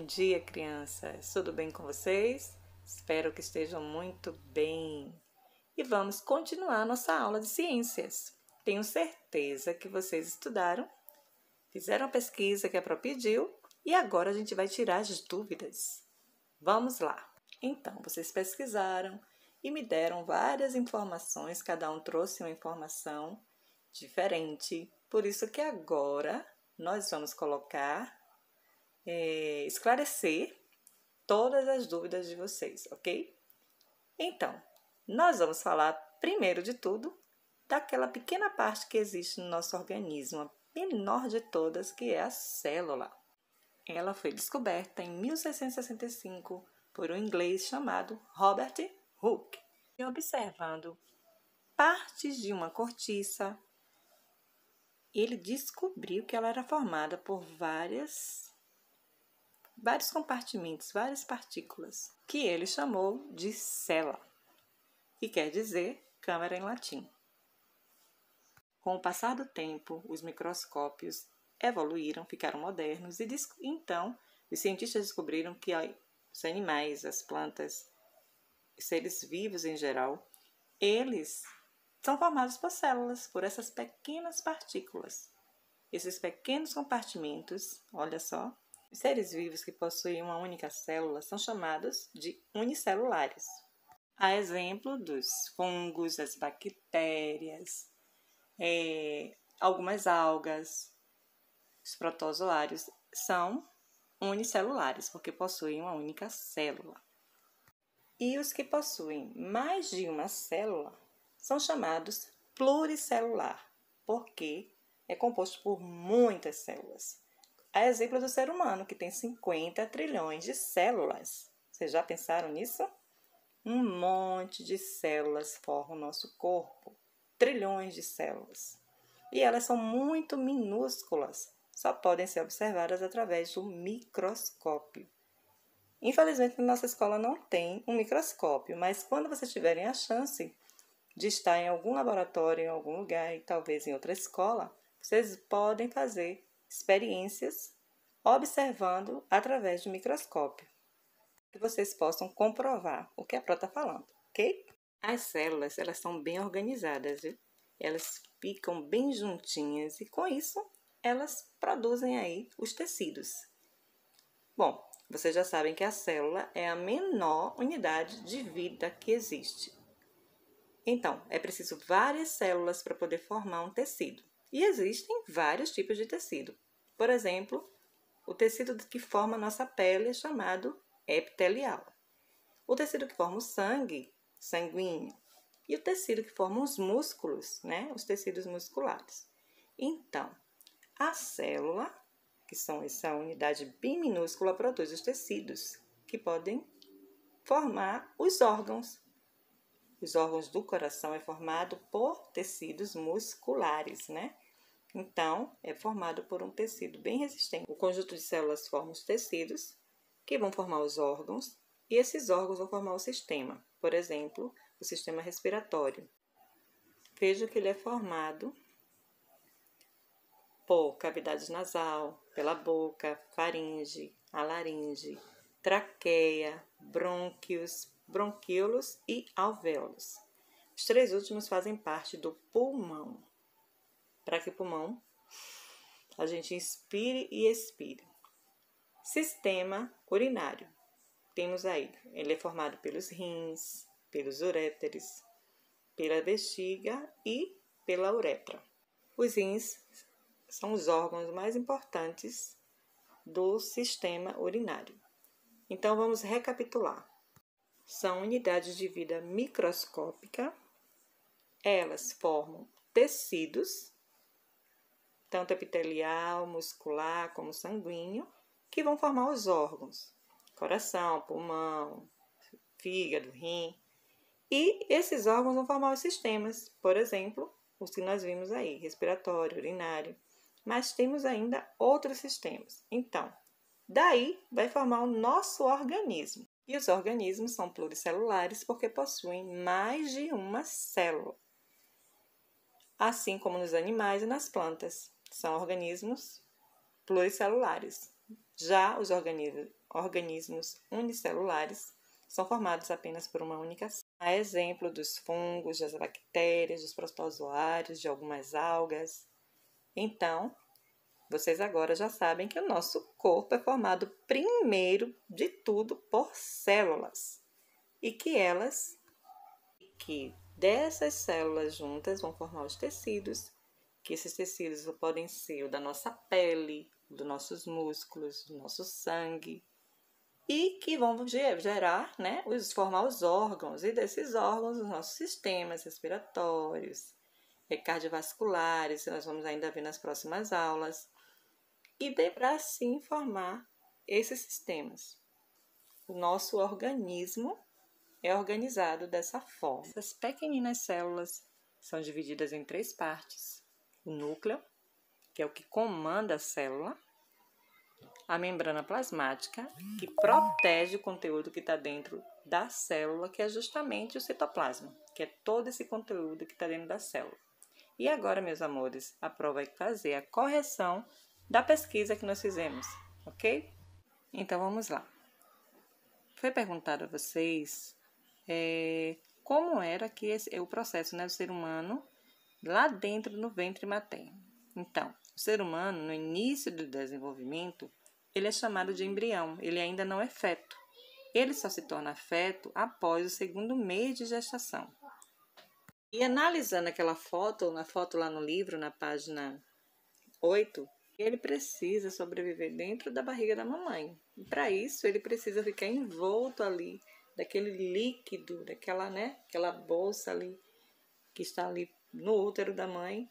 dia, crianças! Tudo bem com vocês? Espero que estejam muito bem. E vamos continuar nossa aula de ciências. Tenho certeza que vocês estudaram, fizeram a pesquisa que a Pro pediu e agora a gente vai tirar as dúvidas. Vamos lá! Então, vocês pesquisaram e me deram várias informações, cada um trouxe uma informação diferente. Por isso que agora nós vamos esclarecer todas as dúvidas de vocês, ok? Então, nós vamos falar primeiro de tudo daquela pequena parte que existe no nosso organismo, a menor de todas, que é a célula. Ela foi descoberta em 1665 por um inglês chamado Robert Hooke. E observando partes de uma cortiça, ele descobriu que ela era formada por vários compartimentos, várias partículas, que ele chamou de célula, que quer dizer câmara em latim. Com o passar do tempo, os microscópios evoluíram, ficaram modernos e então os cientistas descobriram que os animais, as plantas, os seres vivos em geral, eles são formados por células, por essas pequenas partículas. Esses pequenos compartimentos, olha só, os seres vivos que possuem uma única célula são chamados de unicelulares. A exemplo dos fungos, as bactérias, algumas algas, os protozoários são unicelulares, porque possuem uma única célula. E os que possuem mais de uma célula são chamados pluricelular, porque é composto por muitas células. A exemplo do ser humano, que tem 50 trilhões de células. Vocês já pensaram nisso? Um monte de células formam o nosso corpo. Trilhões de células. E elas são muito minúsculas. Só podem ser observadas através do microscópio. Infelizmente, na nossa escola não tem um microscópio, mas quando vocês tiverem a chance de estar em algum laboratório, em algum lugar, e talvez em outra escola, vocês podem fazer experiências observando através do microscópio, que vocês possam comprovar o que a Pro está falando, ok? As células, elas são bem organizadas, viu? Elas ficam bem juntinhas e com isso elas produzem aí os tecidos. Bom, vocês já sabem que a célula é a menor unidade de vida que existe. Então, é preciso várias células para poder formar um tecido. E existem vários tipos de tecido. Por exemplo, o tecido que forma a nossa pele é chamado epitelial. O tecido que forma o sangue, sanguíneo. E o tecido que forma os músculos, né? Os tecidos musculares. Então, a célula, que são essa unidade bem minúscula, produz os tecidos, que podem formar os órgãos. Os órgãos do coração é formado por tecidos musculares, né? Então, é formado por um tecido bem resistente. O conjunto de células forma os tecidos, que vão formar os órgãos, e esses órgãos vão formar o sistema. Por exemplo, o sistema respiratório. Veja que ele é formado por cavidade nasal, pela boca, faringe, a laringe, traqueia, brônquios, bronquíolos e alvéolos. Os três últimos fazem parte do pulmão. Para que o pulmão a gente inspire e expire. Sistema urinário. Temos aí, ele é formado pelos rins, pelos uréteres, pela bexiga e pela uretra. Os rins são os órgãos mais importantes do sistema urinário. Então, vamos recapitular. São unidades de vida microscópica. Elas formam tecidos, tanto epitelial, muscular como sanguíneo, que vão formar os órgãos. Coração, pulmão, fígado, rim. E esses órgãos vão formar os sistemas, por exemplo, os que nós vimos aí, respiratório, urinário. Mas temos ainda outros sistemas. Então, daí vai formar o nosso organismo. E os organismos são pluricelulares porque possuem mais de uma célula. Assim como nos animais e nas plantas. São organismos pluricelulares. Já os organismos unicelulares são formados apenas por uma única célula. A exemplo dos fungos, das bactérias, dos protozoários, de algumas algas. Então, vocês agora já sabem que o nosso corpo é formado primeiro de tudo por células. E que dessas células juntas vão formar os tecidos, que esses tecidos podem ser o da nossa pele, dos nossos músculos, do nosso sangue, e que vão gerar, né, formar os órgãos, e desses órgãos os nossos sistemas respiratórios, cardiovasculares, que nós vamos ainda ver nas próximas aulas, e para assim formar esses sistemas. O nosso organismo é organizado dessa forma. Essas pequeninas células são divididas em 3 partes. O núcleo, que é o que comanda a célula. A membrana plasmática, que protege o conteúdo que está dentro da célula, que é justamente o citoplasma, que é todo esse conteúdo que está dentro da célula. E agora, meus amores, a prova vai fazer a correção da pesquisa que nós fizemos, ok? Então, vamos lá. Foi perguntado a vocês como era que o processo, né, do ser humano lá dentro no ventre materno. Então, o ser humano, no início do desenvolvimento, ele é chamado de embrião, ele ainda não é feto. Ele só se torna feto após o 2º mês de gestação. E analisando aquela foto, na foto lá no livro, na página 8, ele precisa sobreviver dentro da barriga da mamãe. E para isso, ele precisa ficar envolto ali, daquele líquido, aquela bolsa ali, que está ali no útero da mãe,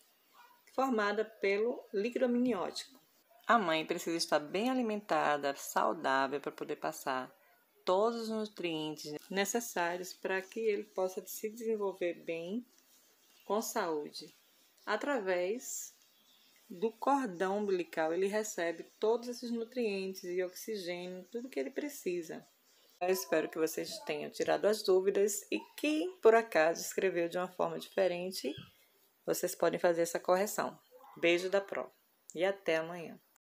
formada pelo líquido amniótico. A mãe precisa estar bem alimentada, saudável, para poder passar todos os nutrientes necessários para que ele possa se desenvolver bem, com saúde. Através do cordão umbilical, ele recebe todos esses nutrientes e oxigênio, tudo que ele precisa. Eu espero que vocês tenham tirado as dúvidas e que, por acaso, escreveu de uma forma diferente, vocês podem fazer essa correção. Beijo da Pro e até amanhã.